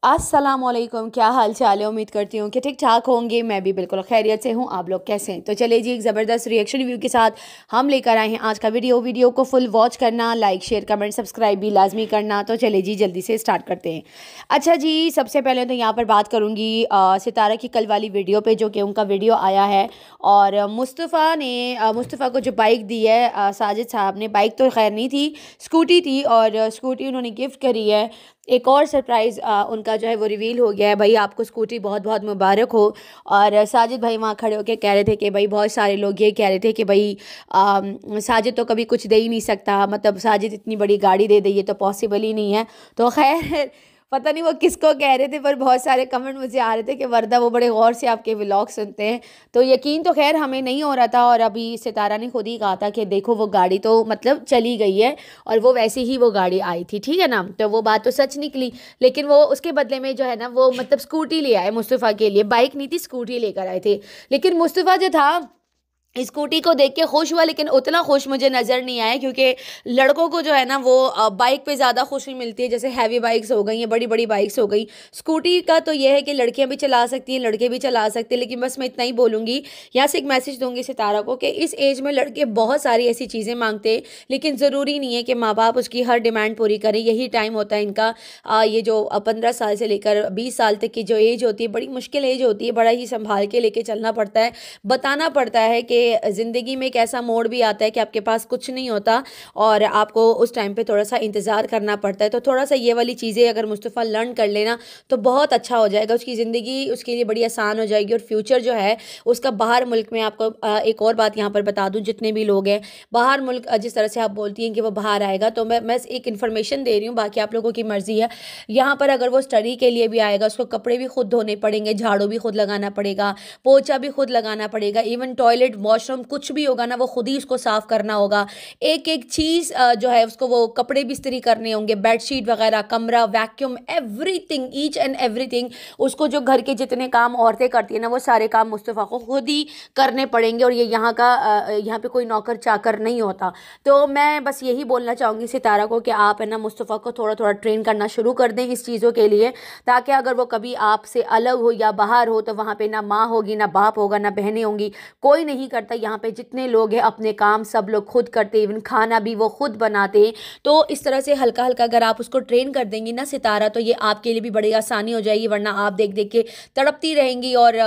अस्सलामुअलैकुम, क्या हाल चाल है। उम्मीद करती हूँ कि ठीक ठाक होंगे। मैं भी बिल्कुल खैरियत से हूँ। आप लोग कैसे हैं? तो चलिए जी, एक ज़बरदस्त रिएक्शन रिव्यू के साथ हम लेकर आए हैं आज का वीडियो को फुल वॉच करना, लाइक शेयर कमेंट सब्सक्राइब भी लाजमी करना। तो चलिए जी, जल्दी से स्टार्ट करते हैं। अच्छा जी, सबसे पहले तो यहाँ पर बात करूँगी सितारा की कल वाली वीडियो पे, जो कि उनका वीडियो आया है। और मुस्तफ़ा को जो बाइक दी है साजिद साहब ने, बाइक तो खैर नहीं थी, स्कूटी थी, और स्कूटी उन्होंने गिफ्ट करी है। एक और सरप्राइज़ उनका जो है वो रिवील हो गया है। भाई आपको स्कूटी बहुत बहुत मुबारक हो। और साजिद भाई वहाँ खड़े होकर कह रहे थे कि भाई, बहुत सारे लोग ये कह रहे थे कि भाई साजिद तो कभी कुछ दे ही नहीं सकता, मतलब साजिद इतनी बड़ी गाड़ी दे दे, ये तो पॉसिबल ही नहीं है। तो खैर पता नहीं वो किसको कह रहे थे, पर बहुत सारे कमेंट मुझे आ रहे थे कि वर्दा वो बड़े गौर से आपके व्लॉग सुनते हैं। तो यकीन तो खैर हमें नहीं हो रहा था, और अभी सितारा ने खुद ही कहा था कि देखो वो गाड़ी तो मतलब चली गई है, और वो वैसे ही वो गाड़ी आई थी, ठीक है ना। तो वो बात तो सच निकली, लेकिन वो उसके बदले में जो है ना, वो मतलब स्कूटी ले आए मुस्तफ़ा के लिए। बाइक नहीं थी, स्कूटी लेकर आए थे। लेकिन मुस्तफ़ा जो था, स्कूटी को देख के खुश हुआ, लेकिन उतना खुश मुझे नज़र नहीं आया, क्योंकि लड़कों को जो है ना वो बाइक पे ज़्यादा खुशी मिलती है। जैसे हैवी बाइक्स हो गई हैं, बड़ी बड़ी बाइक्स हो गई। स्कूटी का तो ये है कि लड़कियां भी चला सकती हैं, लड़के भी चला सकते हैं। लेकिन बस मैं इतना ही बोलूँगी, यहाँ से एक मैसेज दूंगी सितारा को, कि इस एज में लड़के बहुत सारी ऐसी चीज़ें मांगते हैं, लेकिन ज़रूरी नहीं है कि माँ बाप उसकी हर डिमांड पूरी करें। यही टाइम होता है इनका। ये जो 15 साल से लेकर 20 साल तक की जो एज होती है, बड़ी मुश्किल एज होती है। बड़ा ही संभाल के लेके चलना पड़ता है, बताना पड़ता है कि ज़िंदगी में एक ऐसा मोड़ भी आता है कि आपके पास कुछ नहीं होता, और आपको उस टाइम पे थोड़ा सा इंतज़ार करना पड़ता है। तो थोड़ा सा ये वाली चीज़ें अगर मुस्तफ़ा लर्न कर लेना तो बहुत अच्छा हो जाएगा। उसकी ज़िंदगी उसके लिए बड़ी आसान हो जाएगी, और फ्यूचर जो है उसका बाहर मुल्क में। आपको एक और बात यहाँ पर बता दूँ, जितने भी लोग हैं बाहर मुल्क, जिस तरह से आप बोलती हैं कि वो बाहर आएगा, तो मैं एक इन्फॉर्मेशन दे रही हूँ, बाकी आप लोगों की मर्ज़ी है। यहाँ पर अगर वो स्टडी के लिए भी आएगा, उसको कपड़े भी खुद धोने पड़ेंगे, झाड़ू भी खुद लगाना पड़ेगा, पोछा भी खुद लगाना पड़ेगा, इवन टॉयलेट वॉशरूम कुछ भी होगा ना, वो खुद ही उसको साफ करना होगा। एक एक चीज़ जो है उसको, वो कपड़े भी इस्त्री करने होंगे, बेडशीट वगैरह, कमरा vacuum, everything, each and everything. उसको जो घर के जितने काम औरतें करती है ना, वो सारे काम मुस्तफ़ा को खुद ही करने पड़ेंगे। और ये यहाँ पे कोई नौकर चाकर नहीं होता। तो मैं बस यही बोलना चाहूँगी सितारा को कि आप है ना मुस्तफ़ा को थोड़ा थोड़ा ट्रेन करना शुरू कर दें इस चीज़ों के लिए, ताकि अगर वो कभी आपसे अलग हो या बाहर हो, तो वहाँ पे ना माँ होगी, ना बाप होगा, ना बहनें होंगी, कोई नहीं करता। यहाँ पे जितने लोग हैं अपने काम सब लोग खुद करते, इवन खाना भी वो खुद बनाते हैं। तो इस तरह से हल्का हल्का अगर आप उसको ट्रेन कर देंगी ना सितारा, तो ये आपके लिए भी बड़ी आसानी हो जाएगी। वरना आप देख देख के तड़पती रहेंगी, और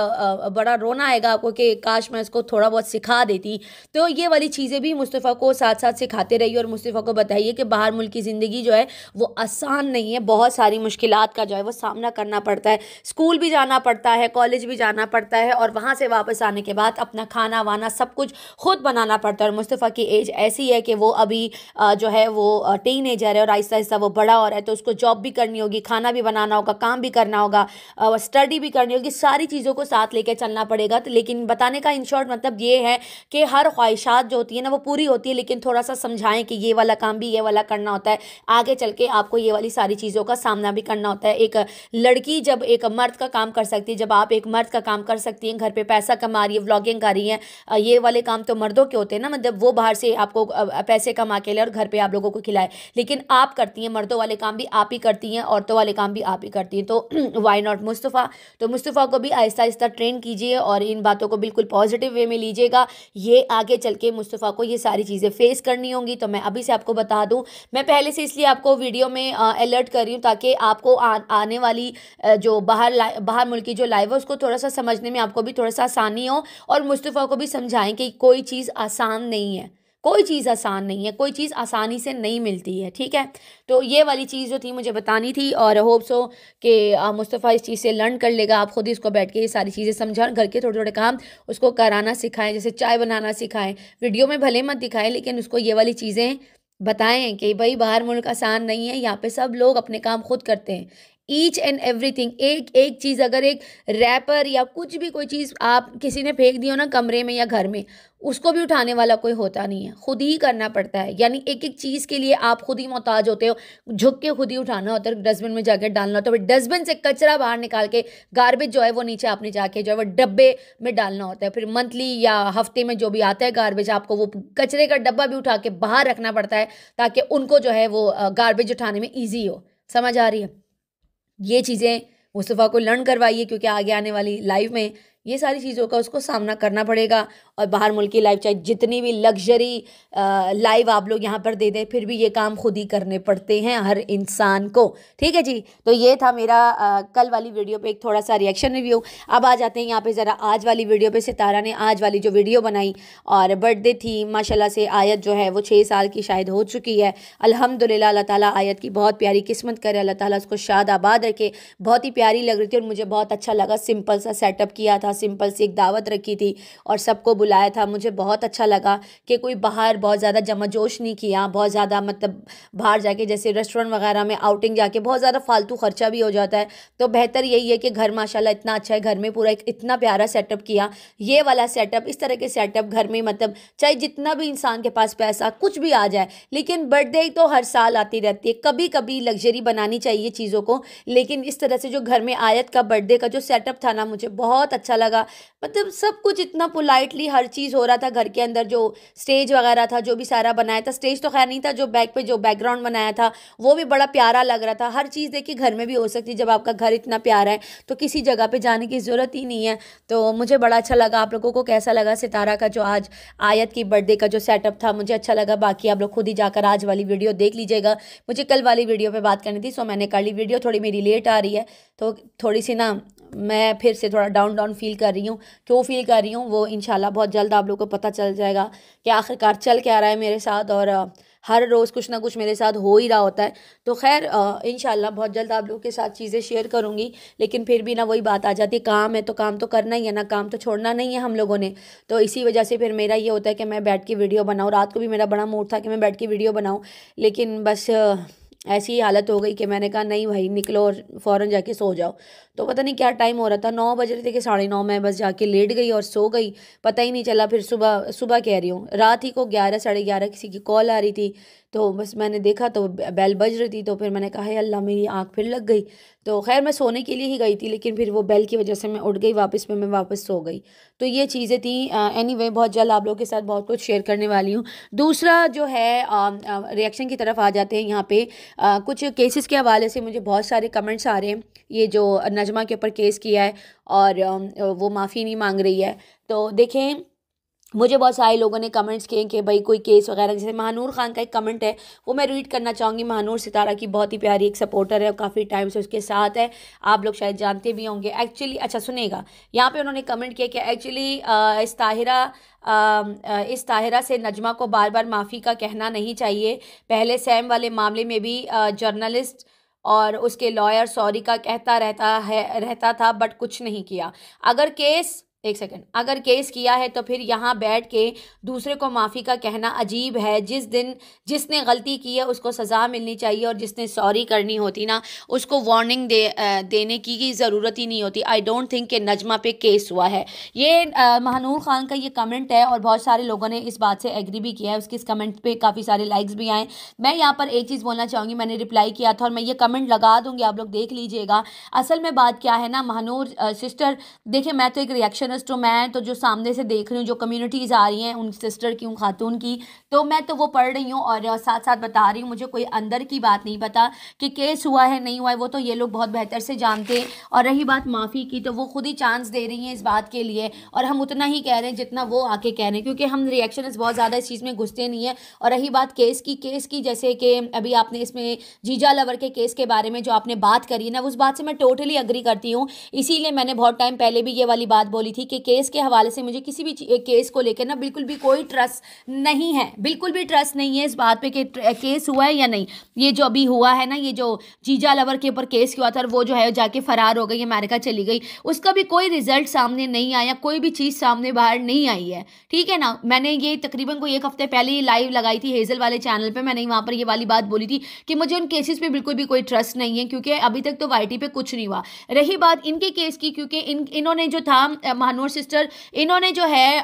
बड़ा रोना आएगा आपको कि काश मैं इसको थोड़ा बहुत सिखा देती। तो ये वाली चीज़ें भी मुस्तफ़ा को साथ साथ सिखाते रहिए, और मुस्तफ़ा को बताइए कि बाहर मुल्क की ज़िंदगी जो है वो आसान नहीं है। बहुत सारी मुश्किलात का जो है वो सामना करना पड़ता है। स्कूल भी जाना पड़ता है, कॉलेज भी जाना पड़ता है, और वहाँ से वापस आने के बाद अपना खाना वाना सब कुछ खुद बनाना पड़ता है। और मुस्तफ़ा की एज ऐसी है कि वो अभी जो है वो टीनेजर है, और आहिस्ता आहिस्ता वो बड़ा हो रहा है। तो उसको जॉब भी करनी होगी, खाना भी बनाना होगा, काम भी करना होगा, स्टडी भी करनी होगी, सारी चीज़ों को साथ लेकर चलना पड़ेगा। तो लेकिन बताने का इन शॉर्ट मतलब ये है कि हर ख्वाहिशात जो होती है ना वो पूरी होती है, लेकिन थोड़ा सा समझाएं कि ये वाला काम भी ये वाला करना होता है। आगे चल के आपको ये वाली सारी चीज़ों का सामना भी करना होता है। एक लड़की जब एक मर्द का काम कर सकती है, जब आप एक मर्द का काम कर सकती हैं, घर पे पैसा कमा रही है, व्लॉगिंग कर रही हैं, ये वाले काम तो मर्दों के होते हैं ना, मतलब वो बाहर से आपको पैसे कमा के ले और घर पे आप लोगों को खिलाए। लेकिन आप करती हैं मर्दों वाले काम भी आप ही करती हैं, औरतों वाले काम भी आप ही करती हैं। तो वाई नॉट मुस्तफ़ा। तो मुस्तफ़ा को भी आहिस्ता आहिस्ता ट्रेन कीजिए, और इन बातों को बिल्कुल पॉजिटिव वे में लीजिएगा। ये आगे चल के मुस्तफ़ा को ये सारी चीज़ें फेस करनी होंगी। तो मैं अभी से आपको बता दूँ, मैं पहले से इसलिए आपको वीडियो में अलर्ट कर रही हूँ, ताकि आपको आने वाली जो बाहर मुल्क की जो लाइव है उसको थोड़ा सा समझने में आपको भी थोड़ा सा आसानी हो, और मुस्तफ़ा को भी समझाएं कि कोई चीज़ आसान नहीं है, कोई चीज़ आसान नहीं है, कोई चीज़ आसानी से नहीं मिलती है, ठीक है। तो ये वाली चीज़ जो थी मुझे बतानी थी, और होप सो कि मुस्तफ़ा इस चीज़ से लर्न कर लेगा। आप खुद ही उसको बैठ के ये सारी चीज़ें समझाएं, घर के थोड़े थोड़े काम उसको कराना सिखाएं, जैसे चाय बनाना सिखाएं। वीडियो में भले मत दिखाएं, लेकिन उसको ये वाली चीज़ें बताएं कि भाई बाहर मुल्क आसान नहीं है, यहाँ पे सब लोग अपने काम खुद करते हैं। ईच एंड एवरीथिंग, एक एक चीज़, अगर एक रैपर या कुछ भी कोई चीज़ आप किसी ने फेंक दी हो ना कमरे में या घर में, उसको भी उठाने वाला कोई होता नहीं है, खुद ही करना पड़ता है। यानी एक एक चीज़ के लिए आप खुद ही मोहताज होते हो, झुक के खुद ही उठाना होता है, डस्टबिन में जाके डालना होता है, डस्टबिन से कचरा बाहर निकाल के गार्बेज जो है वो नीचे आपने जाके जो है वो डब्बे में डालना होता है। फिर मंथली या हफ्ते में जो भी आता है गार्बेज, आपको वो कचरे का डब्बा भी उठा के बाहर रखना पड़ता है, ताकि उनको जो है वो गार्बेज उठाने में ईजी हो। समझ आ रही है? ये चीज़ें मुस्तफ़ा को लर्न करवाइए, क्योंकि आगे आने वाली लाइफ में ये सारी चीज़ों का उसको सामना करना पड़ेगा। और बाहर मुल्क की लाइफ, चाहे जितनी भी लग्जरी लाइफ आप लोग यहाँ पर दे दें, फिर भी ये काम खुद ही करने पड़ते हैं हर इंसान को। ठीक है जी, तो ये था मेरा कल वाली वीडियो पे एक थोड़ा सा रिएक्शन रिव्यू। अब आ जाते हैं यहाँ पे ज़रा आज वाली वीडियो पे। सितारा ने आज वाली जो वीडियो बनाई और बर्थडे थी, माशाल्लाह से आयत जो है वो 6 साल की शायद हो चुकी है। अल्हम्दुलिल्लाह, अल्लाह ताला आयत की बहुत प्यारी किस्मत करे, अल्लाह ताला उसको शाद आबाद रखे। बहुत ही प्यारी लग रही थी और मुझे बहुत अच्छा लगा। सिंपल सा सेटअप किया था, सिंपल सी एक दावत रखी थी और सबको बुलाया था। मुझे बहुत अच्छा लगा कि कोई बाहर बहुत ज़्यादा जमाजोश नहीं किया, बहुत ज़्यादा मतलब बाहर जाके जैसे रेस्टोरेंट वगैरह में आउटिंग जाके बहुत ज़्यादा फालतू खर्चा भी हो जाता है। तो बेहतर यही है कि घर माशाल्लाह इतना अच्छा है, घर में पूरा एक इतना प्यारा सेटअप किया। ये वाला सेटअप, इस तरह के सेटअप घर में, मतलब चाहे जितना भी इंसान के पास पैसा कुछ भी आ जाए, लेकिन बर्थडे तो हर साल आती रहती है। कभी कभी लग्जरी बनानी चाहिए चीज़ों को, लेकिन इस तरह से जो घर में आयत का बर्थडे का जो सेटअप था ना, मुझे बहुत अच्छा लगा। मतलब सब कुछ इतना पोलाइटली हर चीज़ हो रहा था घर के अंदर। जो स्टेज वगैरह था, जो भी सारा बनाया था, स्टेज तो खैर नहीं था, जो बैक पे जो बैकग्राउंड बनाया था वो भी बड़ा प्यारा लग रहा था। हर चीज़ देखिए घर में भी हो सकती है, जब आपका घर इतना प्यारा है तो किसी जगह पे जाने की ज़रूरत ही नहीं है। तो मुझे बड़ा अच्छा लगा। आप लोगों को कैसा लगा सितारा का जो आज आयत की बर्थडे का जो सेटअप था? मुझे अच्छा लगा। बाकी आप लोग खुद ही जाकर आज वाली वीडियो देख लीजिएगा। मुझे कल वाली वीडियो पे बात करनी थी, सो मैंने कर ली। वीडियो थोड़ी मेरी लेट आ रही है तो थोड़ी सी ना मैं फिर से थोड़ा डाउन डाउन फील कर रही हूँ। क्यों फील कर रही हूँ वो इंशाल्लाह बहुत जल्द आप लोगों को पता चल जाएगा कि आखिरकार चल क्या रहा है मेरे साथ। और हर रोज़ कुछ ना कुछ मेरे साथ हो ही रहा होता है। तो खैर इंशाल्लाह बहुत जल्द आप लोगों के साथ चीज़ें शेयर करूँगी। लेकिन फिर भी ना वही बात आ जाती है, काम है तो काम तो करना ही है ना, काम तो छोड़ना नहीं है हम लोगों ने। तो इसी वजह से फिर मेरा ये होता है कि मैं बैठ के वीडियो बनाऊँ। रात को भी मेरा बड़ा मूड था कि मैं बैठ के वीडियो बनाऊँ, लेकिन बस ऐसी हालत हो गई कि मैंने कहा नहीं भाई निकलो और फ़ौरन जाके सो जाओ। तो पता नहीं क्या टाइम हो रहा था, 9 बज रहे थे कि 9:30 मैं बस जाके लेट गई और सो गई, पता ही नहीं चला। फिर सुबह सुबह कह रही हूँ, रात ही को 11 साढ़े 11 किसी की कॉल आ रही थी। तो बस मैंने देखा तो बेल बज रही थी, तो फिर मैंने कहा अल्लाह मेरी आँख फिर लग गई। तो खैर मैं सोने के लिए ही गई थी, लेकिन फिर वो बेल की वजह से मैं उठ गई वापस में, मैं वापस सो गई। तो ये चीज़ें थी। एनीवे बहुत जल्द आप लोगों के साथ बहुत कुछ शेयर करने वाली हूँ। दूसरा जो है रिएक्शन की तरफ आ जाते हैं। यहाँ पे कुछ केसेस के हवाले से मुझे बहुत सारे कमेंट्स आ रहे हैं। ये जो नजमा के ऊपर केस किया है और वो माफ़ी नहीं मांग रही है। तो देखें, मुझे बहुत सारे लोगों ने कमेंट्स किए कि भाई कोई केस वगैरह, जैसे महानूर खान का एक कमेंट है वो मैं रीड करना चाहूँगी। महानूर सितारा की बहुत ही प्यारी एक सपोर्टर है और काफ़ी टाइम से उसके साथ है, आप लोग शायद जानते भी होंगे। एक्चुअली अच्छा सुनेगा, यहाँ पे उन्होंने कमेंट किया कि एक्चुअली इस ताहिरा से नजमा को बार बार माफ़ी का कहना नहीं चाहिए। पहले सैम वाले मामले में भी जर्नलिस्ट और उसके लॉयर सॉरी का कहता रहता था बट कुछ नहीं किया। अगर केस एक सेकंड, अगर केस किया है तो फिर यहाँ बैठ के दूसरे को माफ़ी का कहना अजीब है। जिसने गलती की है उसको सज़ा मिलनी चाहिए और जिसने सॉरी करनी होती ना उसको वार्निंग देने की ज़रूरत ही नहीं होती। आई डोंट थिंक कि नजमा पे केस हुआ है। ये महानूर खान का ये कमेंट है और बहुत सारे लोगों ने इस बात से एग्री भी किया है। उसके इस कमेंट पे काफ़ी सारे लाइक्स भी आए। मैं यहाँ पर एक चीज़ बोलना चाहूँगी, मैंने रिप्लाई किया था और मैं ये कमेंट लगा दूँगी, आप लोग देख लीजिएगा। असल में बात क्या है ना महानूर सिस्टर, देखिए मैं तो एक रिएक्शन तो मैं तो जो सामने से देख रही हूँ, जो कम्युनिटीज़ आ रही हैं उन सिस्टर की, उन खातून की, तो मैं तो वो पढ़ रही हूँ और साथ साथ बता रही हूँ। मुझे कोई अंदर की बात नहीं पता कि केस हुआ है नहीं हुआ है, वो तो ये लोग बहुत बेहतर से जानते हैं। और रही बात माफ़ी की, तो वो खुद ही चांस दे रही हैं इस बात के लिए और हम उतना ही कह रहे हैं जितना वो आके कह रहे हैं, क्योंकि हम रिएक्शनर्स बहुत ज़्यादा इस चीज़ में घुसते नहीं है। और रही बात केस की जैसे कि अभी आपने इसमें जीजा लवर के केस के बारे में जो आपने बात करी ना, उस बात से मैं टोटली अग्री करती हूँ। इसीलिए मैंने बहुत टाइम पहले भी ये वाली बात बोली थी कि केस के हवाले से मुझे किसी भी केस को लेकर ना बिल्कुल भी कोई ट्रस्ट नहीं है, बिल्कुल भी ट्रस्ट नहीं है इस बात पे कि केस हुआ है या नहीं। ये जो अभी हुआ है ना, ये जो जीजा लवर के ऊपर केस हुआ था और वो जो है जाके फरार हो गई, अमेरिका चली गई, उसका भी कोई रिजल्ट सामने नहीं आया, कोई भी चीज़ सामने बाहर नहीं आई है। ठीक है ना, मैंने ये तकरीबन कोई एक हफ्ते पहले ये लाइव लगाई थी हेजल वाले चैनल पे। मैंने वहाँ पर ये वाली बात बोली थी कि मुझे उन केसेस पे बिल्कुल भी कोई ट्रस्ट नहीं है, क्योंकि अभी तक तो वाईटी पे कुछ नहीं हुआ। रही बात इनके केस की, क्योंकि इन्होंने जो था महानूर सिस्टर, इन्होंने जो है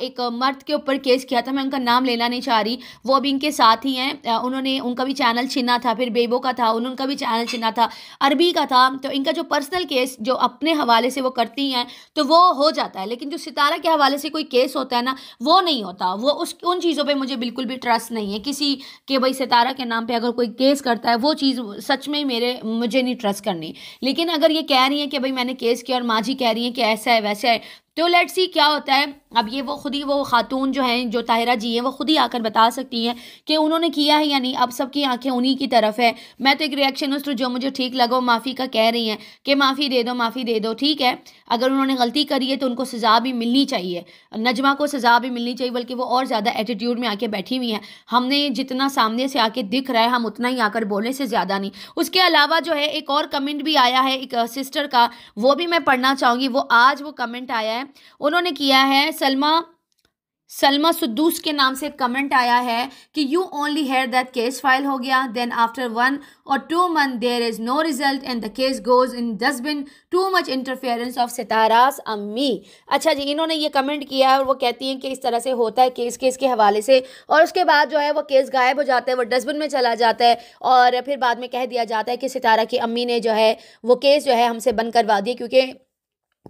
एक मर्द के ऊपर केस किया था, मैं उनका नाम लेना नहीं चाह रही, वो अभी इनके साथ ही हैं। उन्होंने उनका भी चैनल छीना था, फिर बेबो का था, उनका भी चैनल छीना था, अरबी का था। तो इनका जो पर्सनल केस जो अपने हवाले से वो करती हैं तो वो हो जाता है, लेकिन जो सितारा के हवाले से कोई केस होता है ना, वो नहीं होता। वो उन चीज़ों पे मुझे बिल्कुल भी ट्रस्ट नहीं है किसी के, भाई सितारा के नाम पे अगर कोई केस करता है वो चीज़ सच में मुझे नहीं ट्रस्ट करनी। लेकिन अगर ये कह रही है कि भाई मैंने केस किया और माँ जी कह रही है कि ऐसा है वैसा है, तो लेट्स सी क्या होता है। अब ये वो खातून जो हैं, जो ताहिरा जी हैं, वो खुद ही आकर बता सकती हैं कि उन्होंने किया है या नहीं। अब सबकी आंखें उन्हीं की तरफ है। मैं तो एक रिएक्शनिस्ट हूँ, जो मुझे ठीक लगा माफ़ी का कह रही हैं कि माफ़ी दे दो, माफ़ी दे दो। ठीक है, अगर उन्होंने गलती करी है तो उनको सज़ा भी मिलनी चाहिए, नजमा को सज़ा भी मिलनी चाहिए, बल्कि वो और ज़्यादा एटीट्यूड में आके बैठी हुई हैं। हमने जितना सामने से आके दिख रहा है हम उतना ही आकर बोलने से ज़्यादा नहीं। उसके अलावा जो है एक और कमेंट भी आया है एक सिस्टर का, वो भी मैं पढ़ना चाहूँगी। वो आज वो कमेंट आया है, उन्होंने किया है सलमा सुद्दूस के नाम से कमेंट आया है कि you only hear that case file हो गया, then after 1 or 2 months there is no result and the case goes in dustbin, too much interference of सितारास अम्मी। अच्छा जी, इन्होंने ये कमेंट किया है और वो कहती हैं कि इस तरह से होता है केस के हवाले से, और उसके बाद जो है वो केस गायब हो जाता है, वो डस्टबिन में चला जाता है, और फिर बाद में कह दिया जाता है कि सितारा की अम्मी ने जो है वो केस जो है हमसे बंद करवा दिया। क्योंकि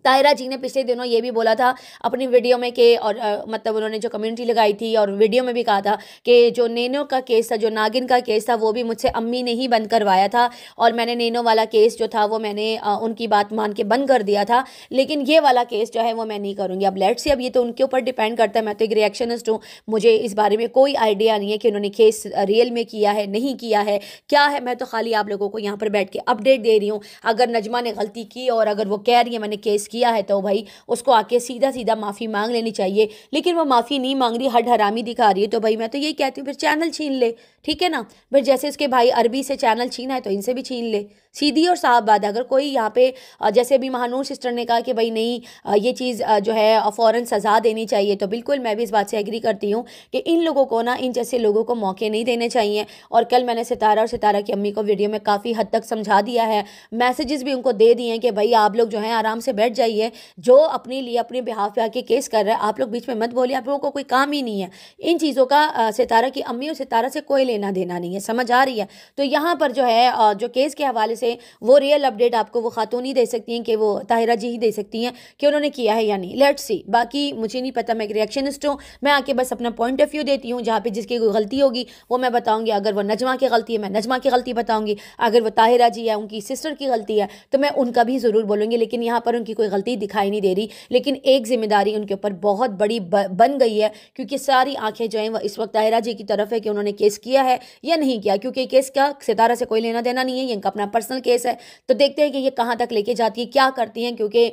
ताहिरा जी ने पिछले दिनों ये भी बोला था अपनी वीडियो में कि, और मतलब उन्होंने जो कम्युनिटी लगाई थी और वीडियो में भी कहा था कि जो नैनो का केस था, जो नागिन का केस था, वो भी मुझसे अम्मी ने ही बंद करवाया था, और मैंने नैनो वाला केस जो था वो मैंने उनकी बात मान के बंद कर दिया था, लेकिन ये वाला केस जो है वो मैं नहीं करूँगी। अब लेट्स से, अब ये तो उनके ऊपर डिपेंड करता है। मैं तो एक रिएक्शनिस्ट हूँ, मुझे इस बारे में कोई आइडिया नहीं है कि उन्होंने केस रियल में किया है नहीं किया है क्या है। मैं तो खाली आप लोगों को यहाँ पर बैठ के अपडेट दे रही हूँ। अगर नजमा ने गलती की और अगर वो कह रही है मैंने केस किया है, तो भाई उसको आके सीधा सीधा माफ़ी मांग लेनी चाहिए, लेकिन वो माफ़ी नहीं मांग रही, हड हरामी दिखा रही है। तो भाई मैं तो यही कहती हूँ फिर चैनल छीन ले, ठीक है ना। फिर जैसे उसके भाई अरबी से चैनल छीना है तो इनसे भी छीन ले, सीधी और साफ बात है। अगर कोई यहाँ पे जैसे अभी महानूर सिस्टर ने कहा कि भाई नहीं ये चीज़ जो है फ़ौरन सज़ा देनी चाहिए, तो बिल्कुल मैं भी इस बात से एग्री करती हूँ कि इन लोगों को ना, इन जैसे लोगों को मौके नहीं देने चाहिए। और कल मैंने सितारा और सितारा की अम्मी को वीडियो में काफ़ी हद तक समझा दिया है, मैसेजेस भी उनको दे दिए हैं कि भाई आप लोग जो है आराम से बैठ जाइए, जो अपने लिए अपने बिहाफ पे आके केस कर रहा है आप लोग बीच में मत बोलिए, आप लोगों को कोई काम ही नहीं है इन चीज़ों का। सितारा की अम्मी और सितारा से कोई लेना देना नहीं है, समझ आ रही है। तो यहाँ पर जो है जो केस के हवाले से वो रियल अपडेट आपको वो खातून ही दे सकती हैं, कि वो ताहिरा जी ही दे सकती हैं कि उन्होंने किया है या नहीं। लेट्स सी, बाकी मुझे नहीं पता, मैं एक रिएक्शनिस्ट हूँ, मैं आके बस अपना पॉइंट ऑफ व्यू देती हूँ। जहाँ पे जिसकी कोई गलती होगी वो मैं बताऊँगी, अगर वो नजमा की गलती है मैं नजमा की गलती बताऊँगी, अगर वो ताहिरा जी है उनकी सिस्टर की गलती है तो मैं उनका भी ज़रूर बोलूँगी। लेकिन यहाँ पर उनकी कोई गलती दिखाई नहीं दे रही, लेकिन एक जिम्मेदारी उनके ऊपर बहुत बड़ी बन गई है, क्योंकि सारी आंखें जो हैं वो इस वक्त ताहिरा जी की तरफ है कि उन्होंने केस किया है या नहीं किया, क्योंकि केस का सितारा से कोई लेना देना नहीं है, ये इनका अपना पर्सनल केस है। तो देखते हैं कि ये कहाँ तक लेके जाती है, क्या करती हैं। क्योंकि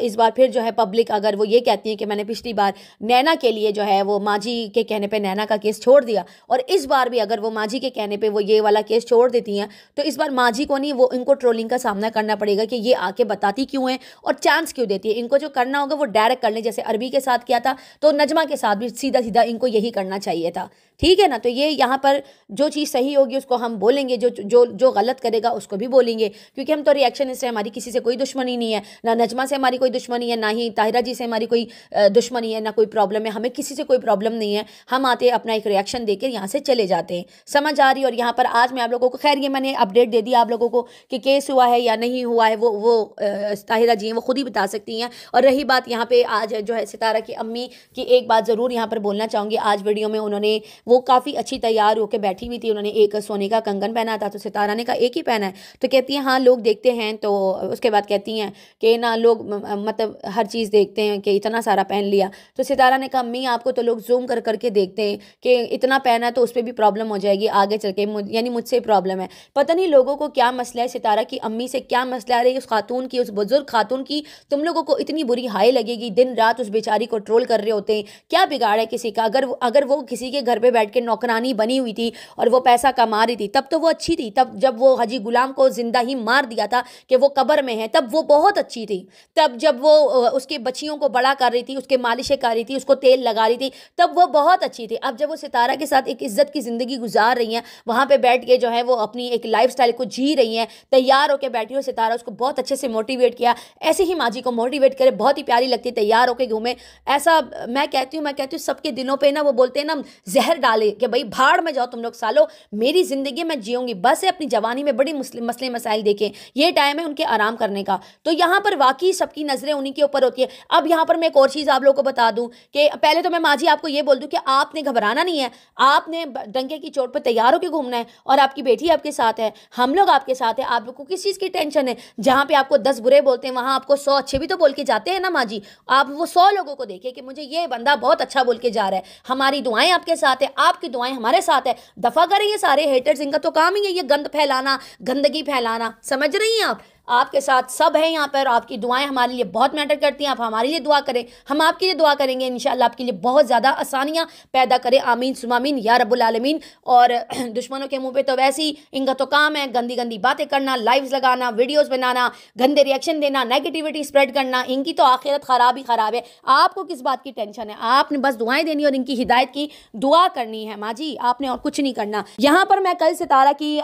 इस बार फिर जो है पब्लिक, अगर वो ये कहती हैं कि मैंने पिछली बार नैना के लिए जो है वो माँ जी के कहने पर नैना का केस छोड़ दिया, और इस बार भी अगर वो माँ जी के कहने पर वो ये वाला केस छोड़ देती हैं, तो इस बार माँ जी को नहीं, वो इनको ट्रोलिंग का सामना करना पड़ेगा कि ये आके बताती क्यों है और चांस क्यों देती है। इनको जो करना होगा वो डायरेक्ट कर ले, जैसे अरबी के साथ किया था, तो नजमा के साथ भी सीधा सीधा इनको यही करना चाहिए था, ठीक है ना। तो ये यहाँ पर जो चीज़ सही होगी उसको हम बोलेंगे, जो जो जो गलत करेगा उसको भी बोलेंगे, क्योंकि हम तो रिएक्शनिस्ट हैं, हमारी किसी से कोई दुश्मनी नहीं है, ना नजमा से हमारी कोई दुश्मनी है, ना ही ताहिरा जी से हमारी कोई दुश्मनी है, ना कोई प्रॉब्लम है, हमें किसी से कोई प्रॉब्लम नहीं है। हम आते हैं अपना एक रिएक्शन देकर यहाँ से चले जाते हैं, समझ आ रही। और यहाँ पर आज मैं आप लोगों को, खैर ये मैंने अपडेट दे दिया आप लोगों को कि केस हुआ है या नहीं हुआ है, वो ताहिरा जी हैं, वो खुद ही बता सकती हैं। और रही बात यहाँ पे आज जो है सितारा की अम्मी की, एक बात ज़रूर यहाँ पर बोलना चाहूँगी। आज वीडियो में उन्होंने, वो काफ़ी अच्छी तैयार होकर बैठी हुई थी, उन्होंने एक सोने का कंगन पहना था, तो सितारा ने कहा एक ही पहना है, तो कहती हैं हाँ लोग देखते हैं। तो उसके बाद कहती हैं कि ना लोग मतलब हर चीज़ देखते हैं कि इतना सारा पहन लिया। तो सितारा ने कहा अम्मी आपको तो लोग जूम कर करके देखते हैं कि इतना पहना है, तो उस पर भी प्रॉब्लम हो जाएगी आगे चल के, यानी मुझसे प्रॉब्लम है। पता नहीं लोगों को क्या मसला है, सितारा की अम्मी से क्या मसला है, उस खातून की, उस बुजुर्ग खातून की तुम लोगों को इतनी बुरी हाय लगेगी, दिन रात उस बेचारी को ट्रोल कर रहे होते हैं। क्या बिगाड़ है किसी का? अगर वो किसी के घर पे बैठ के नौकरानी बनी हुई थी और वो पैसा कमा रही थी, तब तो वो अच्छी थी। तब जब वो हाजी गुलाम को जिंदा ही मार दिया था कि वो कब्र में है, तब वो बहुत अच्छी थी। तब जब वो उसकी बच्चियों को बड़ा कर रही थी, उसके मालिशें कर रही थी, उसको तेल लगा रही थी, तब वो बहुत अच्छी थी। अब जब वो सितारा के साथ एक इज्जत की ज़िंदगी गुजार रही हैं, वहाँ पे बैठ के जो है वो अपनी एक लाइफस्टाइल को जी रही हैं, तैयार होकर बैठी हो, सितारा उसको बहुत अच्छे से मोटिवेट किया। ऐसे ही माँ जी को मोटिवेट करे, बहुत ही प्यारी लगती है, तैयार होकर घूमे। ऐसा मैं कहती हूँ सबके दिलों पे ना वो बोलते हैं ना जहर डाले कि भाई भाड़ में जाओ तुम लोग सालो, मेरी जिंदगी में जीऊंगी बस है। अपनी जवानी में बड़ी मसले मसाइल देखें, ये टाइम है उनके आराम करने का। तो यहाँ पर वाकई सबकी नजरें उन्हीं के ऊपर होती है। अब यहाँ पर मैं एक और चीज आप लोगों को बता दूं कि पहले तो मैं माँ जी आपको ये बोल दूं कि आपने घबराना नहीं है, आपने डंके की चोट पर तैयार होकर घूमना है, और आपकी बेटी आपके साथ है, हम लोग आपके साथ है। आप लोग को किस चीज की टेंशन है? जहां पे आपको 10 बुरे बोलते हैं वहां आपको 100 अच्छे भी तो बोल के जाते हैं ना माँ जी। आप वो 100 लोगों को देखें कि मुझे ये बंदा बहुत अच्छा बोल के जा रहा है, हमारी दुआएं आपके साथ है, आपकी दुआएं हमारे साथ है। दफा करें ये सारे हेटर्स, इनका तो काम ही है ये गंद फैलाना, गंदगी फैलाना। समझ रही हैं आप? आपके साथ सब है यहाँ पर, आपकी दुआएं हमारे लिए बहुत मैटर करती हैं। आप हमारे लिए दुआ करें, हम आपके लिए दुआ करेंगे, इंशाल्लाह आपके लिए बहुत ज़्यादा आसानियाँ पैदा करें। आमीन सुमामीन या रब्बुल आलमीन। और दुश्मनों के मुंह पे तो वैसे ही इनका तो काम है गंदी गंदी बातें करना, लाइव्स लगाना, वीडियोस बनाना, गंदे रिएक्शन देना, नेगेटिविटी स्प्रेड करना। इनकी तो आखिरत ख़राब ही ख़राब है। आपको किस बात की टेंशन है? आपने बस दुआएं देनी और इनकी हिदायत की दुआ करनी है माँ जी, आपने और कुछ नहीं करना। यहाँ पर मैं कल सितारा की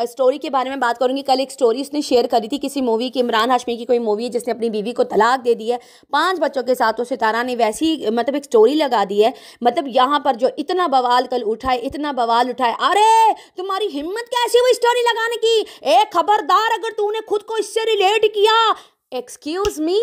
स्टोरी के बारे में बात करूँगी। कल एक स्टोरी उसने शेयर करी थी किसी मूवी की, इमरान हाशमी की कोई मूवी है जिसने अपनी बीवी को तलाक दे दी है 5 बच्चों के साथ। तो सितारा ने वैसी मतलब एक स्टोरी लगा दी है। मतलब यहाँ पर जो इतना बवाल कल उठाए, इतना बवाल उठाए, अरे तुम्हारी हिम्मत कैसी हुई स्टोरी लगाने की? ए खबरदार अगर तूने खुद को इससे रिलेट किया, एक्सक्यूज मी,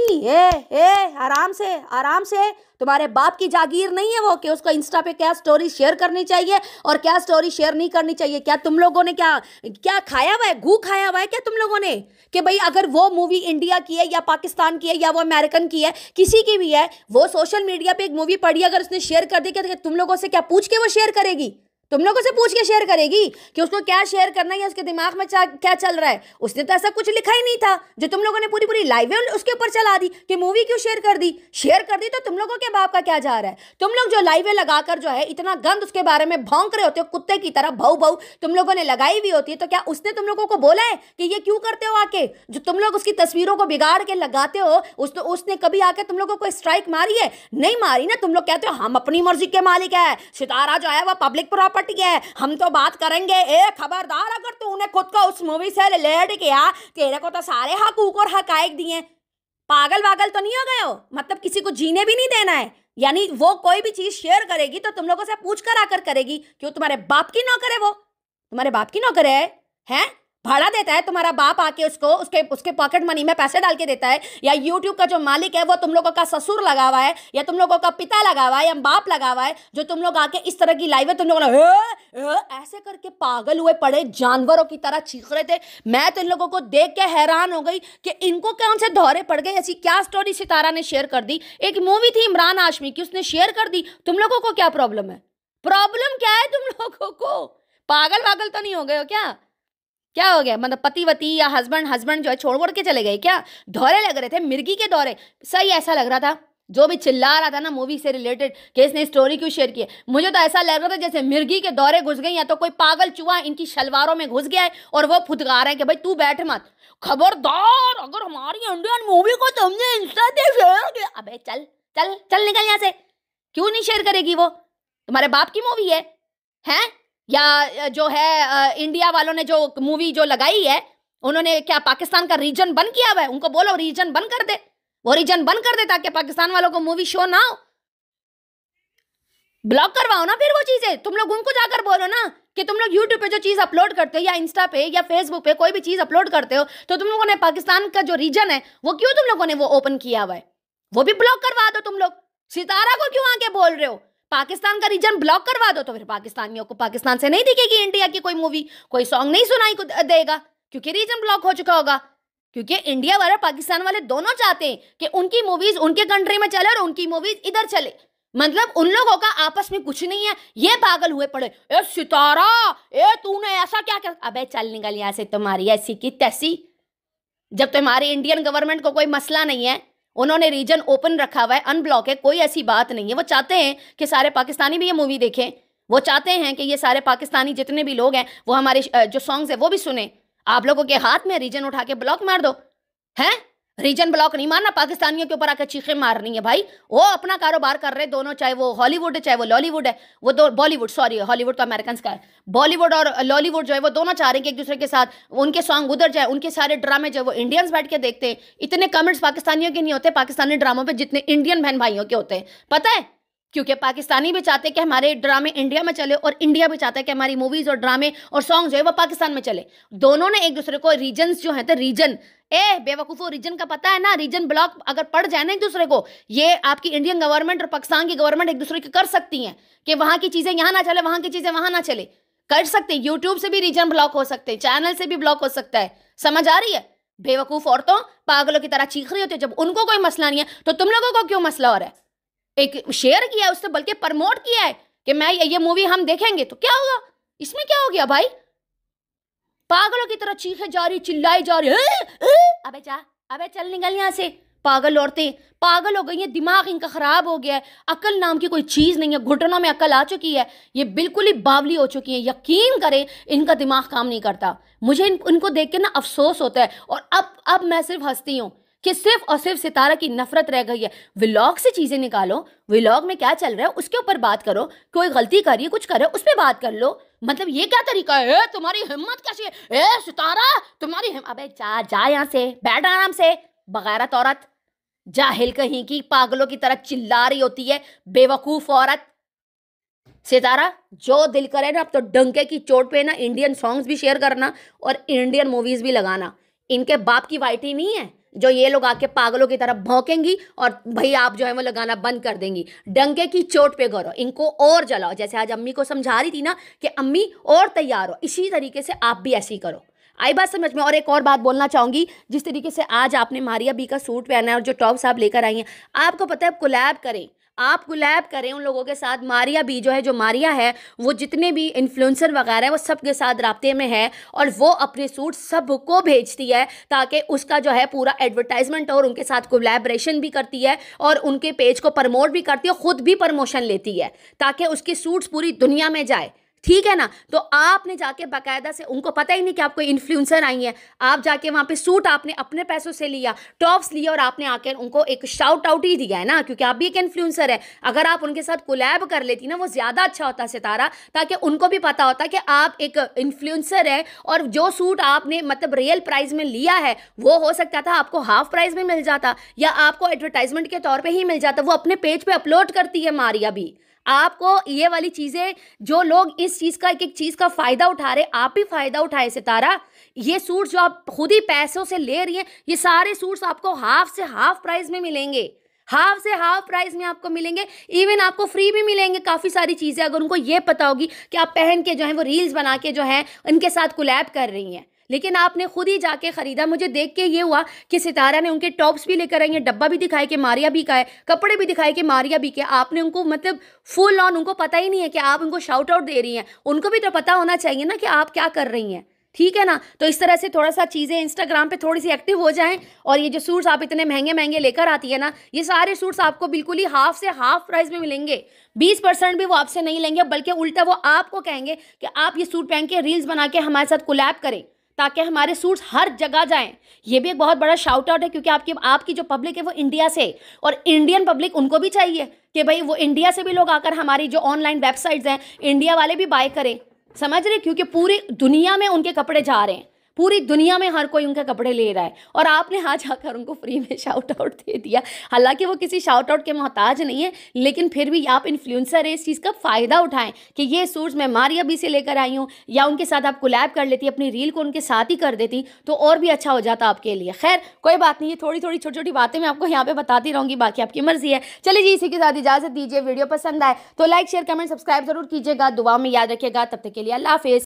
आराम से आराम से। तुम्हारे बाप की जागीर नहीं है वो कि उसको इंस्टा पे क्या स्टोरी शेयर करनी चाहिए और क्या स्टोरी शेयर नहीं करनी चाहिए। क्या तुम लोगों ने क्या क्या खाया हुआ है, गू खाया हुआ है क्या तुम लोगों ने? कि भाई अगर वो मूवी इंडिया की है या पाकिस्तान की है या वो अमेरिकन की है, किसी की भी है, वो सोशल मीडिया पे एक मूवी पड़ी, अगर उसने शेयर कर दी, क्या तुम लोगों से क्या पूछ के वो शेयर करेगी? तुम लोगों से पूछ के शेयर करेगी कि उसको क्या शेयर करना है या उसके दिमाग में क्या चल रहा है? उसने तो ऐसा कुछ लिखा ही नहीं था। जो तुम लोगों ने पूरी पूरी लाइव उसके ऊपर चला दी कि मूवी क्यों शेयर कर दी। शेयर कर दी तो तुम लोगों के बाप का क्या जा रहा है? तुम लोग जो लाइव लगाकर जो है इतना गंद उसके बारे में भौंक रहे होते हो, कुत्ते की तरह भाऊ भाऊ तुम लोगों ने लगाई हुई होती है, तो क्या उसने तुम लोगों को बोला है कि ये क्यों करते हो आके? जो तुम लोग उसकी तस्वीरों को बिगाड़ के लगाते हो, उसने कभी आके तुम लोगों को स्ट्राइक मारी है? नहीं मारी ना। तुम लोग कहते हो हम अपनी मर्जी के मालिक है, सितारा जो है वह पब्लिक प्रॉपर्टी है, हम तो बात करेंगे। ए खबरदार अगर तूने खुद को उस मूवी से रिलेट किया, तेरे को तो सारे हकूक और हकायक दिए। पागल वागल तो नहीं हो गए हो? मतलब किसी को जीने भी नहीं देना है? यानी वो कोई भी चीज शेयर करेगी तो तुम लोगों से पूछ कर आकर करेगी। क्यों तुम्हारे बाप की नौकर है? वो तुम्हारे बाप की नौकर है? भाड़ा देता है तुम्हारा बाप आके उसको, उसके पॉकेट मनी में पैसे डाल के देता है? या यूट्यूब का जो मालिक है वो तुम लोगों का ससुर लगा हुआ है, या तुम लोगों का पिता लगा हुआ है, या बाप लगा हुआ है, जो तुम लोग आके इस तरह की लाइव है तुम लोगों ने ऐसे करके पागल हुए पड़े जानवरों की तरह चीख रहे थे। मैं तो इन लोगों को देख के हैरान हो गई कि इनको कौन से दौरे पड़ गए। ऐसी क्या स्टोरी सितारा ने शेयर कर दी? एक मूवी थी इमरान हाशमी की, उसने शेयर कर दी। तुम लोगों को क्या प्रॉब्लम है? प्रॉब्लम क्या है तुम लोगों को? पागल वागल तो नहीं हो गए हो क्या हो गया? मतलब पतिवती या हस्बैंड जो है छोड़ के चले गए क्या? दौरे लग रहे थे, मिर्गी के दौरे। सही ऐसा लग रहा था जो भी चिल्ला रहा था ना मूवी से रिलेटेड कि इसने स्टोरी क्यों शेयर की है, मुझे तो ऐसा लग रहा था जैसे मिर्गी के दौरे घुस गई, या तो कोई पागल चूहा इनकी शलवारों में घुस गया है और वो फुदका रहा है कि भाई तू बैठ मत, खबरदार अगर हमारी इंडियन मूवी को तुमने इंस्टा पे शेयर किया, अबे चल चल चल निकल यहाँ से। क्यों नहीं शेयर करेगी? वो तुम्हारे बाप की मूवी है? या जो है इंडिया वालों ने जो मूवी जो लगाई है, उन्होंने क्या पाकिस्तान का रीजन बंद किया हुआ है? उनको बोलो रीजन बंद कर दे, वो रीजन बंद कर दे ताकि पाकिस्तान वालों को मूवी शो ना हो। ब्लॉक करवाओ ना फिर वो चीजें। तुम लोग उनको जाकर बोलो ना कि तुम लोग यूट्यूब पे जो चीज अपलोड करते हो या इंस्टा पे या फेसबुक पे कोई भी चीज अपलोड करते हो, तो तुम लोगों ने पाकिस्तान का जो रीजन है वो क्यों तुम लोगों ने वो ओपन किया हुआ है, वो भी ब्लॉक करवा दो। तुम लोग सितारा को क्यों आके बोल रहे हो? पाकिस्तान का रीजन ब्लॉक करवा दो, तो फिर पाकिस्तानियों को पाकिस्तान से नहीं दिखेगी इंडिया की कोई मूवी, कोई सॉन्ग नहीं सुनाई देगा, क्योंकि रीजन ब्लॉक हो चुका होगा। क्योंकि इंडिया वाले पाकिस्तान वाले दोनों चाहते हैं कि उनकी मूवीज उनके कंट्री में चले और उनकी मूवीज इधर चले। मतलब उन लोगों का आपस में कुछ नहीं है। ये पागल हुए पड़े, ए सितारा, ए तूने ऐसा क्या कर, अबे चल निकल यहाँ से, तुम्हारी ऐसी की तैसी। जब तुम्हारी इंडियन गवर्नमेंट को कोई मसला नहीं है, उन्होंने रीजन ओपन रखा हुआ है, अनब्लॉक है, कोई ऐसी बात नहीं है। वो चाहते हैं कि सारे पाकिस्तानी भी ये मूवी देखें, वो चाहते हैं कि ये सारे पाकिस्तानी जितने भी लोग हैं वो हमारे जो सॉन्ग्स है वो भी सुने। आप लोगों के हाथ में रीजन उठा के ब्लॉक मार दो, हैं? रीजन ब्लॉक नहीं मारना, पाकिस्तानियों के ऊपर आकर चीखें मारनी है भाई। वो अपना कारोबार कर रहे दोनों, चाहे वो हॉलीवुड है चाहे वो लॉलीवुड है, वो दो बॉलीवुड, सॉरी हॉलीवुड तो अमेरिकन का है, बॉलीवुड और लॉलीवुड जो है वो दोनों चाह रहे हैं कि एक दूसरे के साथ उनके सॉन्ग उधर जाए, उनके सारे ड्रामे जो है वो इंडियंस बैठ के देखते हैं। इतने कमेंट्स पाकिस्तानियों के नहीं होते पाकिस्तानी ड्रामों पर जितने इंडियन बहन भाइयों के होते हैं, पता है? क्योंकि पाकिस्तानी भी चाहते हैं कि हमारे ड्रामे इंडिया में चले और इंडिया भी चाहता है कि हमारी मूवीज और ड्रामे और सॉन्ग जो है वो पाकिस्तान में चले। दोनों ने एक दूसरे को रीजन्स जो है तो रीजन, बेवकूफो, रीजन का पता है ना? रीजन ब्लॉक अगर पड़ जाए ना एक दूसरे को, ये आपकी इंडियन गवर्नमेंट और पाकिस्तान की गवर्नमेंट एक दूसरे की कर सकती हैं कि वहां की चीजें यहां ना चले, वहां की चीजें वहां ना चले, कर सकते हैं। यूट्यूब से भी रीजन ब्लॉक हो सकते हैं, चैनल से भी ब्लॉक हो सकता है। समझ आ रही है? बेवकूफ औरतों पागलों की तरह चीख रही होती है। जब उनको कोई मसला नहीं है तो तुम लोगों को क्यों मसला हो रहा है? एक शेयर किया उससे, बल्कि प्रमोट किया है कि मैं ये मूवी हम देखेंगे, तो क्या होगा? इसमें क्या हो गया भाई? पागलों की तरह चीखे जा रही, चिल्लाई जा रही, अबे जा, अबे चल निकल यहां से। पागल औरतें पागल हो गई हैं, दिमाग इनका खराब हो गया है, अकल नाम की कोई चीज नहीं है, घुटनों में अकल आ चुकी है, ये बिल्कुल ही बावली हो चुकी है। यकीन करें इनका दिमाग काम नहीं करता। मुझे इनको देख के ना अफसोस होता है। और अब मैं सिर्फ हंसती हूँ कि सिर्फ और सिर्फ सितारा की नफरत रह गई है। व्लॉग से चीजें निकालो, व्लॉग में क्या चल रहा है उसके ऊपर बात करो, कोई गलती करिए कुछ करे उस पर बात कर लो। मतलब ये क्या तरीका है? तुम्हारी हिम्मत कैसी है? सितारा तुम्हारी अबे जा जा यहाँ से, बैठ आराम से, बगैरत औरत, जाहिल कहीं की, पागलों की तरह चिल्ला रही होती है, बेवकूफ औरत। सितारा जो दिल करे ना, अब तो डंके की चोट पे ना इंडियन सॉन्ग्स भी शेयर करना और इंडियन मूवीज भी लगाना। इनके बाप की वाइटी नहीं है जो ये लोग आके पागलों की तरह भौंकेंगी और भाई आप जो है वो लगाना बंद कर देंगी। डंके की चोट पे करो, इनको और जलाओ। जैसे आज अम्मी को समझा रही थी ना कि अम्मी और तैयार हो, इसी तरीके से आप भी ऐसे ही करो। आई बात समझ में? और एक और बात बोलना चाहूंगी, जिस तरीके से आज आपने मारिया बी का सूट पहना है और जो टॉप्स आप लेकर आई हैं, आपको पता है आप कोलैब करें, आप कोलैब करें उन लोगों के साथ। मारिया बी जो है, जो मारिया है, वो जितने भी इन्फ्लुएंसर वगैरह है वो सब के साथ राब्ते में है और वो अपने सूट सबको भेजती है ताकि उसका जो है पूरा एडवर्टाइजमेंट और उनके साथ कोलैबोरेशन भी करती है और उनके पेज को प्रमोट भी करती है, खुद भी प्रमोशन लेती है ताकि उसके सूट्स पूरी दुनिया में जाए। ठीक है ना? तो आपने जाके बाकायदा से, उनको पता ही नहीं कि आप कोई इन्फ्लुएंसर आई हैं, आप जाके वहाँ पे सूट आपने अपने पैसों से लिया, टॉप्स लिया और आपने आके उनको एक शाउट आउट ही दिया है ना, क्योंकि आप भी एक इन्फ्लुएंसर है। अगर आप उनके साथ कोलैब कर लेती ना, वो ज़्यादा अच्छा होता सितारा, ताकि उनको भी पता होता कि आप एक इन्फ्लुएंसर है और जो सूट आपने मतलब रियल प्राइस में लिया है वो हो सकता था आपको हाफ प्राइस में मिल जाता या आपको एडवर्टाइजमेंट के तौर पर ही मिल जाता। वो अपने पेज पर अपलोड करती है मारिया भी। आपको ये वाली चीजें, जो लोग इस चीज का एक एक चीज का फायदा उठा रहे, आप भी फायदा उठाए सितारा। ये सूट्स जो आप खुद ही पैसों से ले रही हैं, ये सारे सूट्स आपको हाफ से हाफ प्राइस में मिलेंगे, हाफ से हाफ प्राइस में आपको मिलेंगे। इवन आपको फ्री भी मिलेंगे काफ़ी सारी चीज़ें, अगर उनको ये पता होगी कि आप पहन के जो है वो रील्स बना के जो है उनके साथ कोलैब कर रही हैं। लेकिन आपने खुद ही जाके खरीदा। मुझे देख के ये हुआ कि सितारा ने उनके टॉप्स भी लेकर आई हैं, डब्बा भी दिखाए कि मारिया बी का है, कपड़े भी दिखाए कि मारिया बी के। आपने उनको मतलब फुल ऑन, उनको पता ही नहीं है कि आप उनको शाउट आउट दे रही हैं। उनको भी तो पता होना चाहिए ना कि आप क्या कर रही हैं। ठीक है ना? तो इस तरह से थोड़ा सा चीज़ें इंस्टाग्राम पे थोड़ी सी एक्टिव हो जाएं। और ये जो सूट्स आप इतने महंगे महंगे लेकर आती है ना, ये सारे सूट्स आपको बिल्कुल ही हाफ से हाफ प्राइस में मिलेंगे। 20% भी वो आपसे नहीं लेंगे, बल्कि उल्टा वो आपको कहेंगे कि आप ये सूट पहन के रील्स बना के हमारे साथ कोलैब करें ताकि हमारे सूट्स हर जगह जाएं। ये भी एक बहुत बड़ा शाउट आउट है, क्योंकि आपकी जो पब्लिक है वो इंडिया से, और इंडियन पब्लिक उनको भी चाहिए कि भाई वो इंडिया से भी लोग आकर हमारी जो ऑनलाइन वेबसाइट्स हैं इंडिया वाले भी बाय करें। समझ रहे? क्योंकि पूरी दुनिया में उनके कपड़े जा रहे हैं, पूरी दुनिया में हर कोई उनके कपड़े ले रहा है, और आपने आज आकर उनको फ्री में शाउट आउट दे दिया। हालांकि वो किसी शाउट आउट के मोहताज नहीं है, लेकिन फिर भी आप इन्फ्लुएंसर है, इस चीज़ का फ़ायदा उठाएं कि ये सूट्स मैं मारिया बी से लेकर आई हूँ, या उनके साथ आप कोलैब कर लेती, अपनी रील को उनके साथ ही कर देती तो और भी अच्छा हो जाता आपके लिए। खैर कोई बात नहीं, ये थोड़ी थोड़ी छोटी छोटी बातें मैं आपको यहाँ पे बताती रहूँगी, बाकी आपकी मर्जी है। चलिए जी, इसी के साथ इजाज़त दीजिए। वीडियो पसंद आए तो लाइक शेयर कमेंट सब्सक्राइब जरूर कीजिएगा, दुआ में याद रखिएगा। तब तक के लिए अल्लाह हाफिज़।